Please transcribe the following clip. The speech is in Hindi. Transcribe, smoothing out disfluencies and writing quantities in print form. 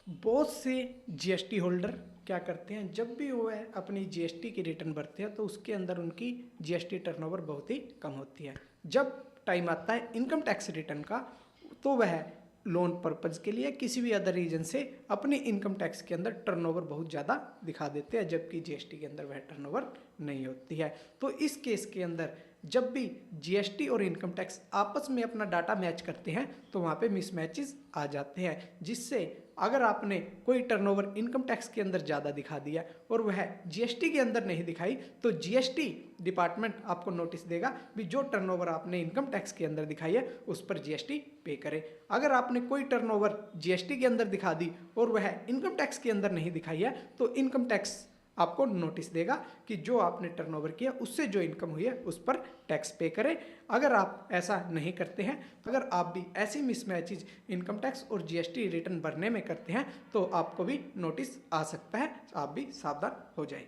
बहुत से जीएसटी होल्डर क्या करते हैं, जब भी वो है अपनी जीएसटी की रिटर्न भरते हैं तो उसके अंदर उनकी जीएसटी टर्नओवर बहुत ही कम होती है। जब टाइम आता है इनकम टैक्स रिटर्न का तो वह लोन पर्पज़ के लिए किसी भी अदर रीजन से अपनी इनकम टैक्स के अंदर टर्नओवर बहुत ज़्यादा दिखा देते हैं, जबकि जीएसटी के अंदर वह टर्नओवर नहीं होती है। तो इस केस के अंदर जब भी जीएसटी और इनकम टैक्स आपस में अपना डाटा मैच करते हैं तो वहाँ पे मिसमैचेस आ जाते हैं, जिससे अगर आपने कोई टर्नओवर इनकम टैक्स के अंदर ज़्यादा दिखा दिया और वह जीएसटी के अंदर नहीं दिखाई तो जीएसटी डिपार्टमेंट आपको नोटिस देगा भी जो टर्नओवर आपने इनकम टैक्स के अंदर दिखाई है उस पर जीएसटी पे करें। अगर आपने कोई टर्नओवर जीएसटी के अंदर दिखा दी और वह इनकम टैक्स के अंदर नहीं दिखाई है तो इनकम टैक्स आपको नोटिस देगा कि जो आपने टर्नओवर किया उससे जो इनकम हुई है उस पर टैक्स पे करें। अगर आप ऐसा नहीं करते हैं, अगर आप भी ऐसी मिसमैचेज इनकम टैक्स और जीएसटी रिटर्न भरने में करते हैं तो आपको भी नोटिस आ सकता है, आप भी सावधान हो जाए।